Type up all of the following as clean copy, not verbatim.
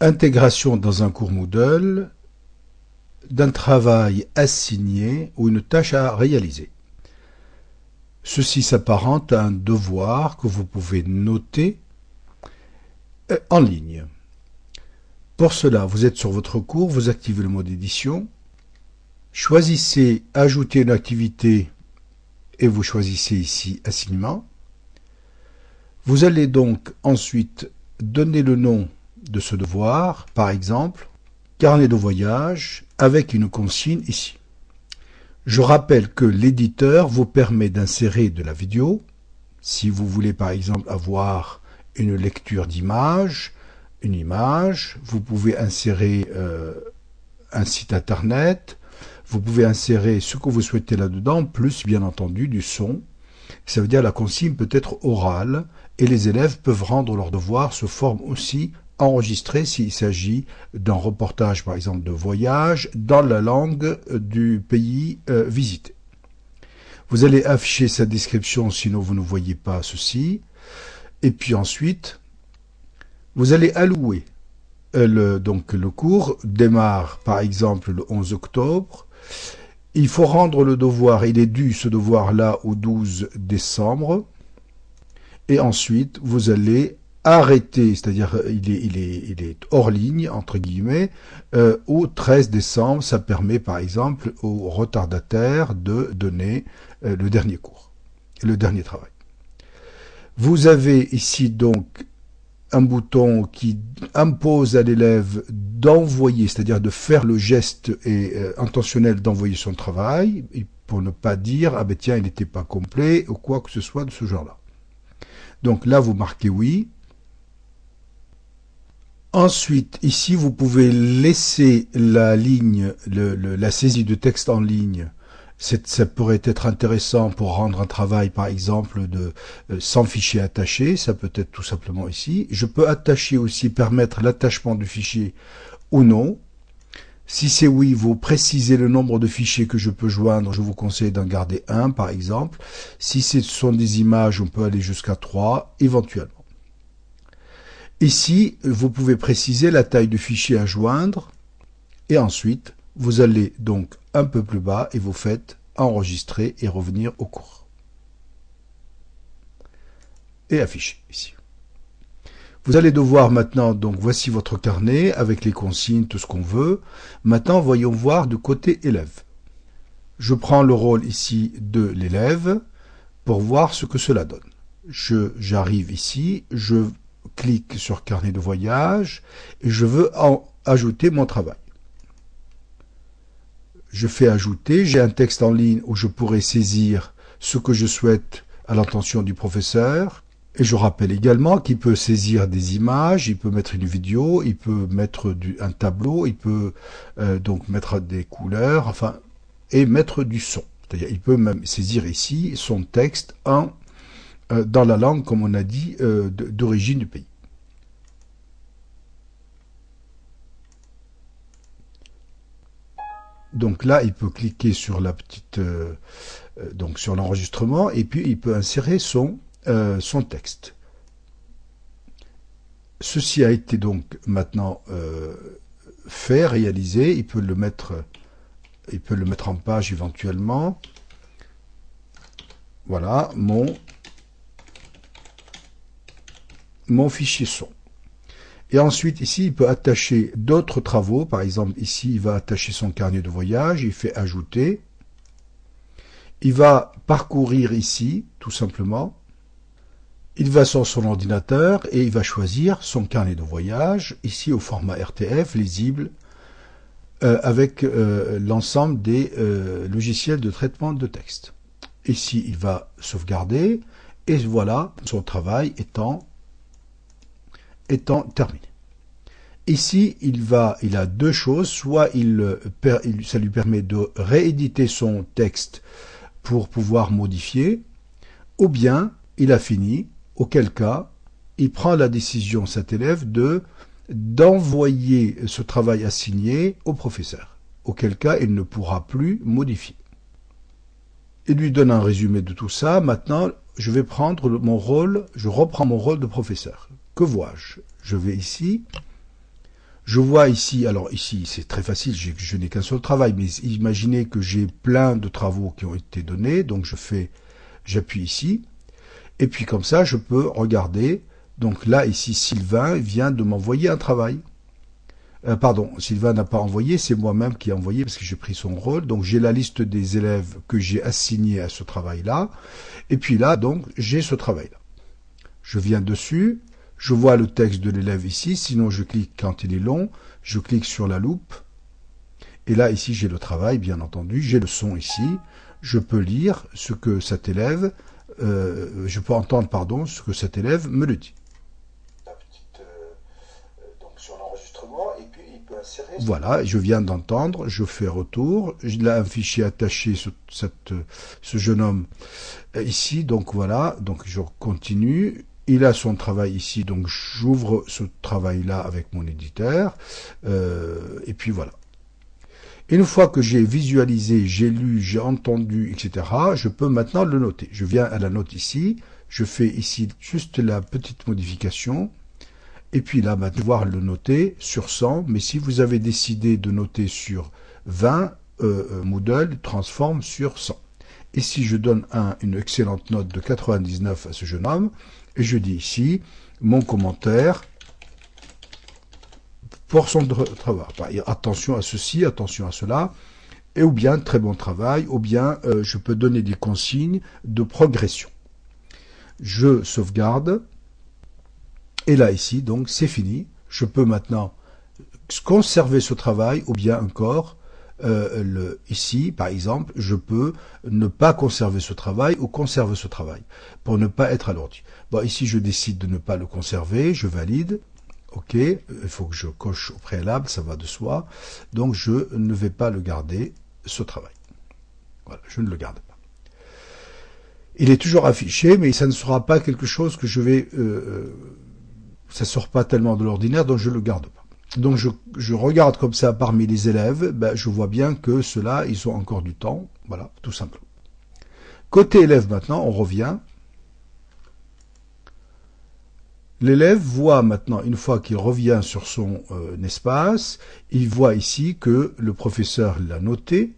Intégration dans un cours Moodle d'un travail assigné ou une tâche à réaliser. Ceci s'apparente à un devoir que vous pouvez noter en ligne. Pour cela, vous êtes sur votre cours, vous activez le mode édition, choisissez Ajouter une activité et vous choisissez ici Assignement. Vous allez donc ensuite donner le nom de ce devoir, par exemple, carnet de voyage, avec une consigne ici. Je rappelle que l'éditeur vous permet d'insérer de la vidéo, si vous voulez par exemple avoir une lecture d'image, une image, vous pouvez insérer un site internet, vous pouvez insérer ce que vous souhaitez là-dedans, plus bien entendu du son. Ça veut dire la consigne peut être orale et les élèves peuvent rendre leurs devoirs sous forme aussi enregistrée s'il s'agit d'un reportage par exemple de voyage dans la langue du pays visité. Vous allez afficher sa description sinon vous ne voyez pas ceci et puis ensuite vous allez allouer donc le cours démarre par exemple le 11 octobre. Il faut rendre le devoir, il est dû ce devoir-là au 12 décembre. Et ensuite, vous allez arrêter, c'est-à-dire il est hors ligne, entre guillemets, au 13 décembre. Ça permet par exemple aux retardataires de donner le dernier cours, le dernier travail. Vous avez ici donc un bouton qui impose à l'élève d'envoyer, c'est-à-dire de faire le geste intentionnel d'envoyer son travail, pour ne pas dire « Ah ben tiens, il n'était pas complet » ou quoi que ce soit de ce genre-là. Donc là, vous marquez « Oui ». Ensuite, ici, vous pouvez laisser la ligne, la saisie de texte en ligne. Ça pourrait être intéressant pour rendre un travail, par exemple, sans fichier attaché. Ça peut être tout simplement ici. Je peux attacher aussi, permettre l'attachement du fichier ou non. Si c'est oui, vous précisez le nombre de fichiers que je peux joindre. Je vous conseille d'en garder un, par exemple. Si ce sont des images, on peut aller jusqu'à 3, éventuellement. Ici, vous pouvez préciser la taille du fichier à joindre. Et ensuite, vous allez donc un peu plus bas et vous faites enregistrer et revenir au cours. Et afficher ici. Vous allez devoir maintenant, donc voici votre carnet avec les consignes, tout ce qu'on veut. Maintenant, voyons voir du côté élève. Je prends le rôle ici de l'élève pour voir ce que cela donne. J'arrive ici, je clique sur carnet de voyage et je veux ajouter mon travail. Je fais ajouter, j'ai un texte en ligne où je pourrais saisir ce que je souhaite à l'intention du professeur. Et je rappelle également qu'il peut saisir des images, il peut mettre une vidéo, il peut mettre un tableau, il peut donc mettre des couleurs, enfin, et mettre du son. C'est-à-dire, il peut même saisir ici son texte dans la langue, comme on a dit, d'origine du pays. Donc là, il peut cliquer sur la petite, donc sur l'enregistrement, et puis il peut insérer son texte. Ceci a été donc maintenant fait, réalisé. Il peut le mettre en page éventuellement. Voilà mon fichier son. Et ensuite, ici, il peut attacher d'autres travaux. Par exemple, ici, il va attacher son carnet de voyage. Il fait ajouter. Il va parcourir ici, tout simplement. Il va sur son ordinateur et il va choisir son carnet de voyage, ici au format RTF, lisible, avec l'ensemble des logiciels de traitement de texte. Ici, il va sauvegarder et voilà son travail étant terminé. Ici, il a deux choses. Soit ça lui permet de rééditer son texte pour pouvoir modifier, ou bien il a fini, auquel cas, il prend la décision, cet élève, d'envoyer ce travail assigné au professeur, auquel cas il ne pourra plus modifier. Il lui donne un résumé de tout ça. Maintenant, je vais prendre mon rôle, je reprends mon rôle de professeur. Que vois-je? Je vais ici, Je vois ici, alors ici c'est très facile, je n'ai qu'un seul travail, mais imaginez que j'ai plein de travaux qui ont été donnés, donc j'appuie ici, et puis comme ça je peux regarder, donc là ici Sylvain vient de m'envoyer un travail. Pardon, Sylvain n'a pas envoyé, c'est moi-même qui ai envoyé parce que j'ai pris son rôle, donc j'ai la liste des élèves que j'ai assignés à ce travail-là, et puis là donc j'ai ce travail-là. Je viens dessus, je vois le texte de l'élève ici, sinon je clique quand il est long, je clique sur la loupe, et là ici j'ai le travail, bien entendu, j'ai le son ici, je peux lire ce que cet élève, je peux entendre, pardon, ce que cet élève me le dit. Donc sur l'enregistrement, et puis il peut insérer... Voilà, je viens d'entendre, je fais retour, il a un fichier attaché, ce jeune homme ici, donc voilà, donc je continue. Il a son travail ici, donc j'ouvre ce travail-là avec mon éditeur, et puis voilà. Une fois que j'ai visualisé, j'ai lu, j'ai entendu, etc., je peux maintenant le noter. Je viens à la note ici, je fais ici juste la petite modification, et puis là, maintenant, pouvoir le noter sur 100, mais si vous avez décidé de noter sur 20, Moodle transforme sur 100. Ici, je donne une excellente note de 99 à ce jeune homme, et je dis ici, mon commentaire pour son travail. Attention à ceci, attention à cela, et ou bien très bon travail, ou bien je peux donner des consignes de progression. Je sauvegarde, et là ici, donc c'est fini. Je peux maintenant conserver ce travail, ou bien encore, ici, par exemple, je peux ne pas conserver ce travail ou conserver ce travail pour ne pas être alourdi. Bon, ici, je décide de ne pas le conserver, je valide. OK, il faut que je coche au préalable, ça va de soi. Donc, je ne vais pas le garder, ce travail. Voilà, je ne le garde pas. Il est toujours affiché, mais ça ne sera pas quelque chose que je vais... ça ne sort pas tellement de l'ordinaire, donc je ne le garde pas. Donc je regarde comme ça parmi les élèves, ben, je vois bien que ceux-là, ils ont encore du temps. Voilà, tout simplement. Côté élève maintenant, on revient. L'élève voit maintenant, une fois qu'il revient sur son espace, il voit ici que le professeur l'a noté.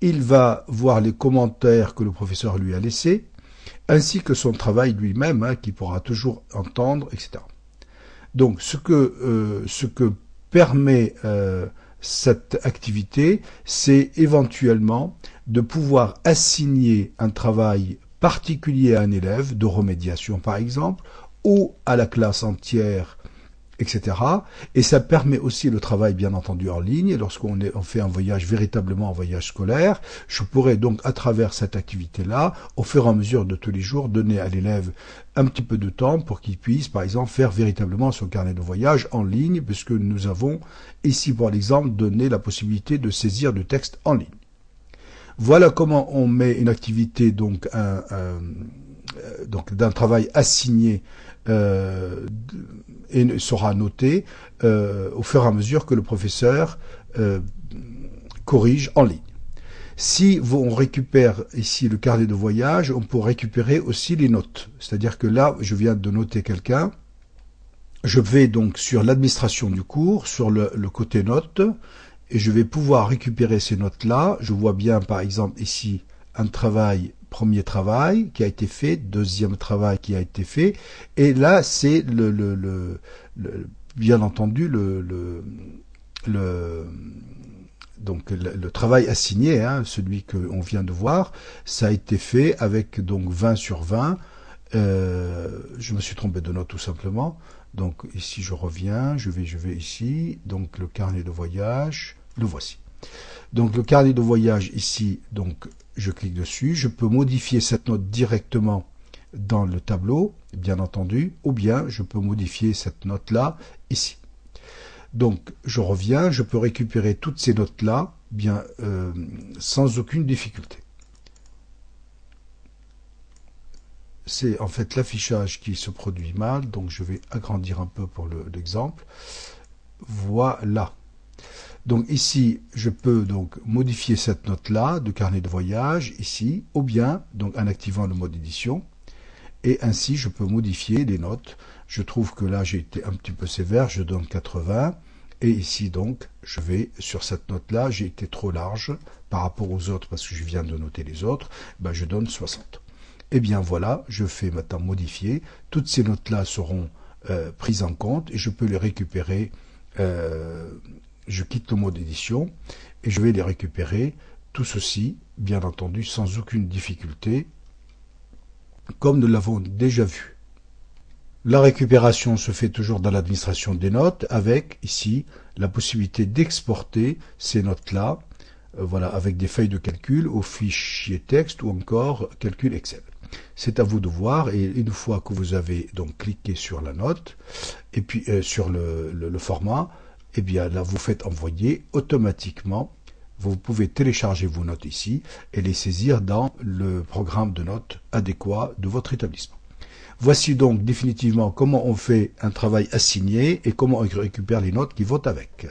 Il va voir les commentaires que le professeur lui a laissés, ainsi que son travail lui-même, hein, qu'il pourra toujours entendre, etc. Donc, ce que permet cette activité, c'est éventuellement de pouvoir assigner un travail particulier à un élève, de remédiation par exemple, ou à la classe entière, etc. Et ça permet aussi le travail, bien entendu, en ligne. Lorsqu'on fait un voyage, véritablement un voyage scolaire, je pourrais donc, à travers cette activité-là, au fur et à mesure de tous les jours, donner à l'élève un petit peu de temps pour qu'il puisse, par exemple, faire véritablement son carnet de voyage en ligne, puisque nous avons ici, par exemple, donné la possibilité de saisir du texte en ligne. Voilà comment on met une activité, donc d'un travail assigné et sera noté au fur et à mesure que le professeur corrige en ligne. Si on récupère ici le carnet de voyage, on peut récupérer aussi les notes. C'est-à-dire que là, je viens de noter quelqu'un. Je vais donc sur l'administration du cours, sur le côté notes, et je vais pouvoir récupérer ces notes-là. Je vois bien, par exemple, ici, un travail, premier travail qui a été fait, deuxième travail qui a été fait, et là, c'est bien entendu donc le travail assigné, hein, celui qu'on vient de voir, ça a été fait avec donc 20 sur 20. Je me suis trompé de note tout simplement. Donc ici je reviens, je vais ici, donc le carnet de voyage, le voici. Donc le carnet de voyage ici, donc je clique dessus, je peux modifier cette note directement dans le tableau, bien entendu, ou bien je peux modifier cette note-là ici. Donc je reviens, je peux récupérer toutes ces notes-là, bien sans aucune difficulté. C'est en fait l'affichage qui se produit mal, donc je vais agrandir un peu pour l'exemple. Voilà. Donc ici, je peux donc modifier cette note-là de carnet de voyage, ici, ou bien donc en activant le mode édition. Et ainsi, je peux modifier les notes. Je trouve que là, j'ai été un petit peu sévère, je donne 80. Et ici donc, je vais sur cette note-là, j'ai été trop large par rapport aux autres parce que je viens de noter les autres, ben je donne 60. Et bien voilà, je fais maintenant modifier. Toutes ces notes-là seront prises en compte et je peux les récupérer. Je quitte le mode édition et je vais les récupérer. Tout ceci, bien entendu, sans aucune difficulté, comme nous l'avons déjà vu. La récupération se fait toujours dans l'administration des notes avec, ici, la possibilité d'exporter ces notes-là, voilà, avec des feuilles de calcul au fichier texte ou encore calcul Excel. C'est à vous de voir et une fois que vous avez donc cliqué sur la note et puis sur le format, et bien là vous faites envoyer automatiquement. Vous pouvez télécharger vos notes ici et les saisir dans le programme de notes adéquat de votre établissement. Voici donc définitivement comment on fait un travail assigné et comment on récupère les notes qui vont avec.